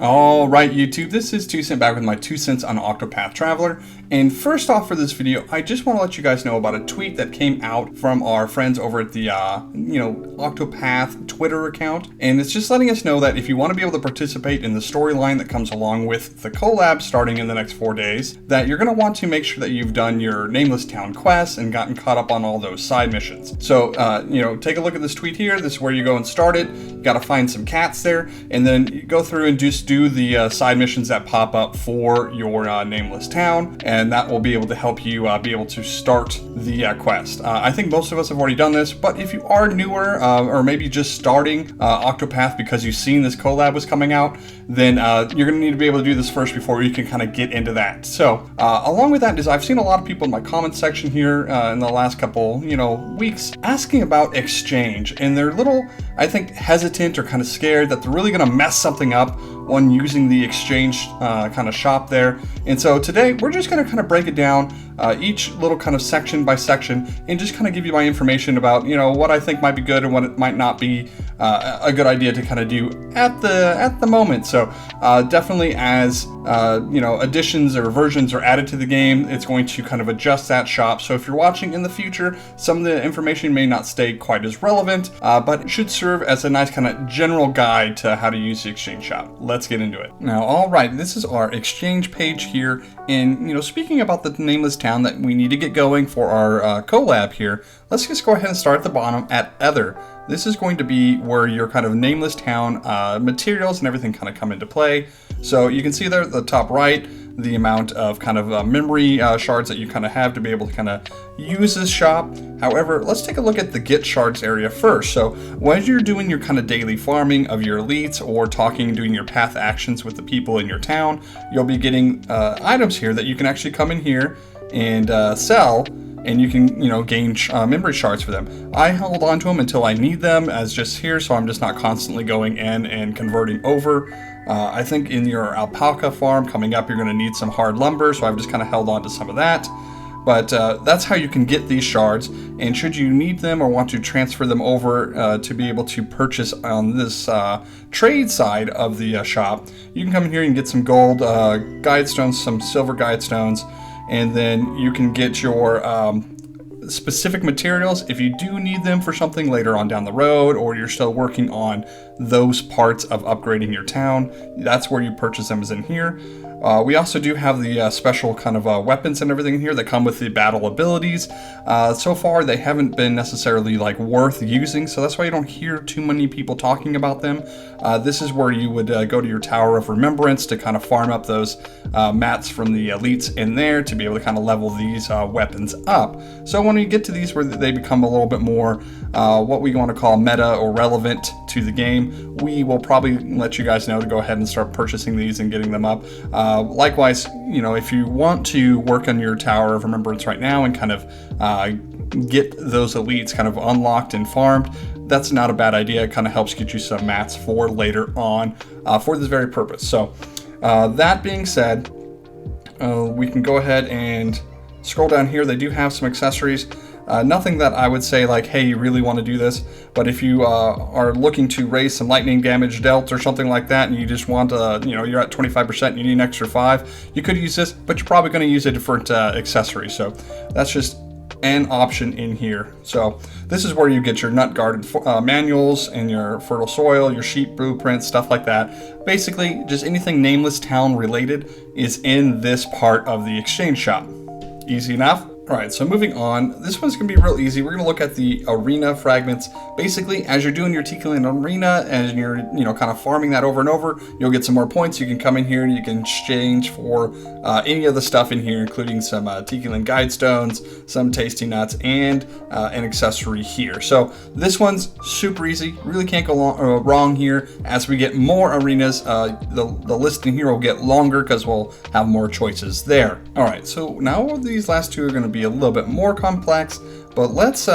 All right, YouTube, this is 2 Cent back with my 2 cents on Octopath Traveler. And first off for this video, I just want to let you guys know about a tweet that came out from our friends over at the, Octopath Twitter account. And it's just letting us know that if you want to be able to participate in the storyline that comes along with the collab starting in the next 4 days, that you're going to want to make sure that you've done your Nameless Town quests and gotten caught up on all those side missions. So, take a look at this tweet here. This is where you go and start it. You got to find some cats there, and then you go through and just do the side missions that pop up for your Nameless Town, and that will be able to help you be able to start the quest. I think most of us have already done this, but if you are newer or maybe just starting Octopath because you've seen this collab was coming out, then you're going to need to be able to do this first before you can kind of get into that. So along with that is I've seen a lot of people in my comment section here in the last couple weeks asking about exchange, and they're a little, I think, hesitant or kind of scared that they're really going to mess something up when using the exchange kind of shop there. And so today we're just going to kind of break it down each little kind of section by section and just kind of give you my information about what I think might be good and what it might not be a good idea to kind of do at the moment. So definitely as additions or versions are added to the game, it's going to kind of adjust that shop. So if you're watching in the future, some of the information may not stay quite as relevant, but it should serve as a nice kind of general guide to how to use the exchange shop. Let's get into it. Now, all right, this is our exchange page here. And speaking about the Nameless Town that we need to get going for our collab here, let's just go ahead and start at the bottom at Other. This is going to be where your kind of Nameless Town materials and everything kind of come into play. So you can see there at the top right, the amount of kind of memory shards that you kind of have to be able to kind of use this shop. However, let's take a look at the get shards area first. So when you're doing your kind of daily farming of your elites or doing your path actions with the people in your town, you'll be getting items here that you can actually come in here and sell, and you can gain memory shards for them. I hold on to them until I need them as just here, so I'm just not constantly going in and converting over. I think in your alpaca farm coming up, you're going to need some hard lumber, so I've just kind of held on to some of that. But that's how you can get these shards, and should you need them or want to transfer them over to be able to purchase on this trade side of the shop, you can come in here and get some gold guide stones, some silver guide stones, and then you can get your specific materials if you do need them for something later on down the road, or you're still working on those parts of upgrading your town. That's where you purchase them, is in here. We also do have the special kind of weapons and everything in here that come with the battle abilities. So far, they haven't been necessarily worth using, so that's why you don't hear too many people talking about them. This is where you would go to your Tower of Remembrance to kind of farm up those mats from the elites in there to be able to kind of level these weapons up. So when you get to these where they become a little bit more what we want to call meta or relevant to the game, we will probably let you guys know to go ahead and start purchasing these and getting them up. Likewise, if you want to work on your Tower of Remembrance right now and kind of get those elites kind of unlocked and farmed, that's not a bad idea. It kind of helps get you some mats for later on for this very purpose. So that being said, we can go ahead and scroll down here. They do have some accessories. Nothing that I would say hey, you really want to do this, but if you are looking to raise some lightning damage dealt or something like that, and you just want you're at 25% and you need an extra 5, you could use this, but you're probably going to use a different accessory. So that's just an option in here. So this is where you get your nut garden manuals and your fertile soil, your sheep blueprints, stuff like that. Basically, just anything Nameless Town related is in this part of the exchange shop. Easy enough. All right, so moving on, this one's gonna be real easy. We're gonna look at the arena fragments. Basically, as you're doing your Tikilan arena and you're, kind of farming that over and over, you'll get some more points. You can come in here and you can exchange for any of the stuff in here, including some Tikilan guide stones, some tasty nuts, and an accessory here. So this one's super easy. Really can't go wrong here. As we get more arenas, the list in here will get longer because we'll have more choices there. All right, so now these last two are gonna be a little bit more complex, But let's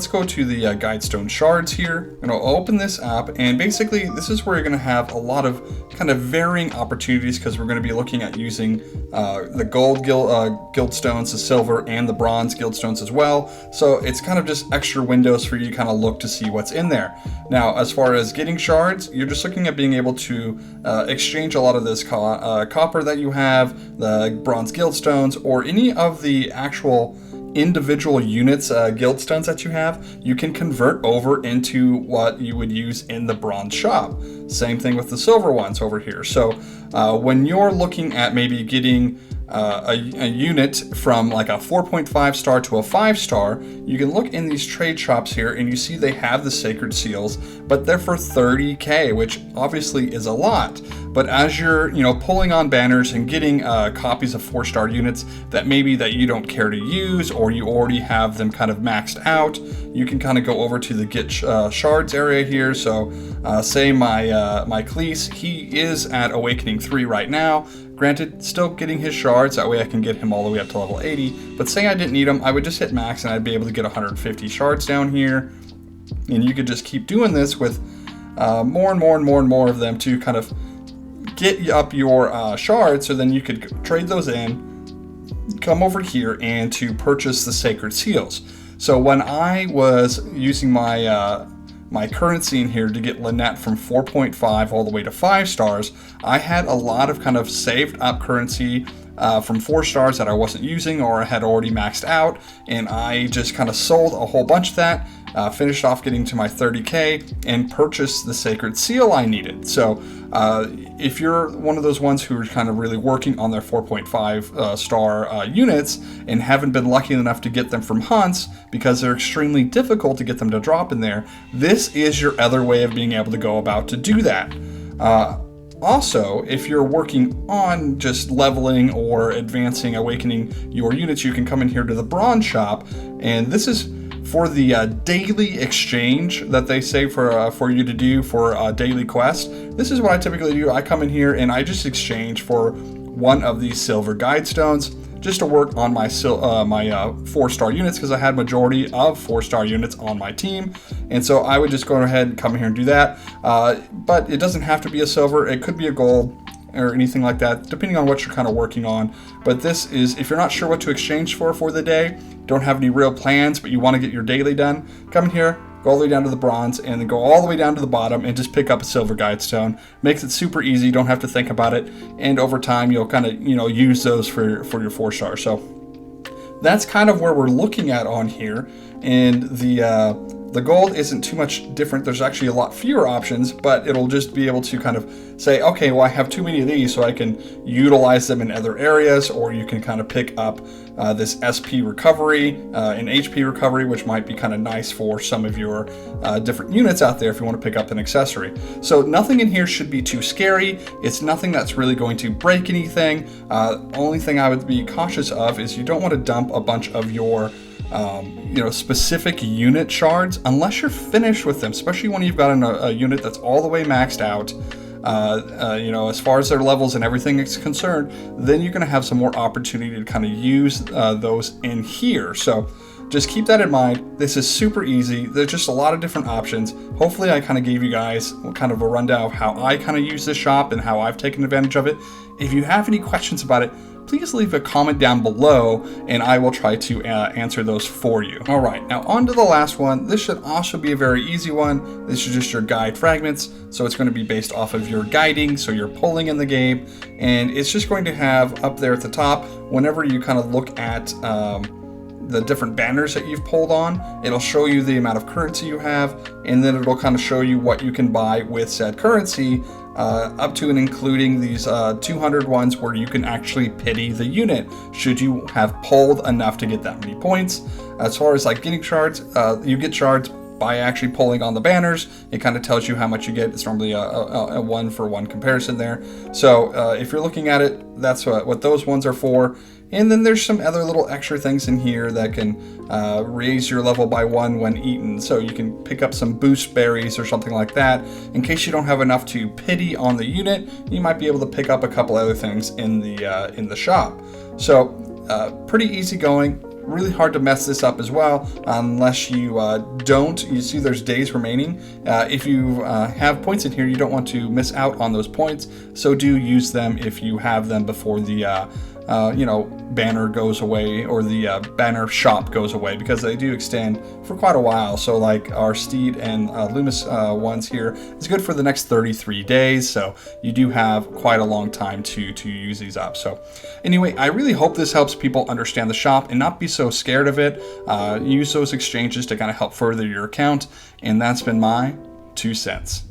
go to the Guidestone Shards here, and I'll open this up, and basically this is where you're going to have a lot of kind of varying opportunities, because we're going to be looking at using the gold guild stones, the silver, and the bronze guild stones as well. So it's kind of just extra windows for you to kind of look to see what's in there. Now, as far as getting shards, you're just looking at being able to exchange a lot of this copper that you have, the bronze guild stones, or any of the actual individual units, guild stones that you have, you can convert over into what you would use in the bronze shop. Same thing with the silver ones over here. So when you're looking at maybe getting a unit from like a 4.5 star to a 5 star, you can look in these trade shops here and you see they have the sacred seals, but they're for 30k, which obviously is a lot. But as you're, pulling on banners and getting copies of 4-star units that maybe that you don't care to use, or you already have them kind of maxed out, you can kind of go over to the get shards area here. So say my Cleese, he is at Awakening 3 right now. Granted, still getting his shards, that way I can get him all the way up to level 80. But say I didn't need him, I would just hit max and I'd be able to get 150 shards down here. And you could just keep doing this with more and more of them to kind of get up your shards, so then you could trade those in, come over here, and to purchase the sacred seals. So when I was using my my currency in here to get Lynette from 4.5 all the way to 5 stars, I had a lot of kind of saved up currency from 4 stars that I wasn't using or I had already maxed out, and I just kind of sold a whole bunch of that, finished off getting to my 30k, and purchased the sacred seal I needed. So if you're one of those ones who are kind of really working on their 4.5 star units and haven't been lucky enough to get them from hunts because they're extremely difficult to get them to drop in there, this is your other way of being able to go about to do that. Also, if you're working on just leveling or advancing, awakening your units, you can come in here to the bronze shop, and this is for the daily exchange that they say for you to do for a daily quest. This is what I typically do. I come in here and I just exchange for one of these silver guide stones just to work on my 4-star units, because I had majority of 4-star units on my team, and so I would just go ahead and come here and do that. But it doesn't have to be a silver, it could be a gold or anything like that, depending on what you're kind of working on. But this is, if you're not sure what to exchange for the day, don't have any real plans, but you want to get your daily done, come in here, go all the way down to the bronze, and then go all the way down to the bottom and just pick up a silver guide stone. Makes it super easy, don't have to think about it, and over time you'll kind of use those for your 4-star. So that's kind of where we're looking at on here, and the gold isn't too much different. There's actually a lot fewer options, but it'll just be able to kind of say, okay, well, I have too many of these, so I can utilize them in other areas, or you can kind of pick up this SP recovery and HP recovery, which might be kind of nice for some of your different units out there if you want to pick up an accessory. So nothing in here should be too scary. It's nothing that's really going to break anything. Only thing I would be cautious of is you don't want to dump a bunch of your specific unit shards unless you're finished with them, especially when you've got a unit that's all the way maxed out, as far as their levels and everything is concerned. Then you're going to have some more opportunity to kind of use those in here. So just keep that in mind. This is super easy. There's just a lot of different options. Hopefully I kind of gave you guys kind of a rundown of how I kind of use this shop and how I've taken advantage of it. If you have any questions about it, please leave a comment down below and I will try to answer those for you. All right, now on to the last one. This should also be a very easy one. This is just your guide fragments. So it's going to be based off of your guiding, so you're pulling in the game, and it's just going to have up there at the top, whenever you kind of look at the different banners that you've pulled on, it'll show you the amount of currency you have, and then it'll kind of show you what you can buy with said currency, up to and including these 200 ones where you can actually pity the unit should you have pulled enough to get that many points. As far as like getting shards, you get shards by actually pulling on the banners. It kind of tells you how much you get. It's normally a 1-for-1 comparison there. So if you're looking at it, that's what those ones are for. And then there's some other little extra things in here that can raise your level by 1 when eaten. So you can pick up some boost berries or something like that. In case you don't have enough to pity on the unit, you might be able to pick up a couple other things in the shop. So pretty easy going. really hard to mess this up as well, unless you don't. You see there's days remaining. If you have points in here, you don't want to miss out on those points, so do use them if you have them before the banner goes away, or the banner shop goes away, because they do extend for quite a while. So like our Steed and Loomis ones here is good for the next 33 days, so you do have quite a long time to use these up. So anyway, I really hope this helps people understand the shop and not be so scared of it. Use those exchanges to kind of help further your account, and that's been my 2 cents.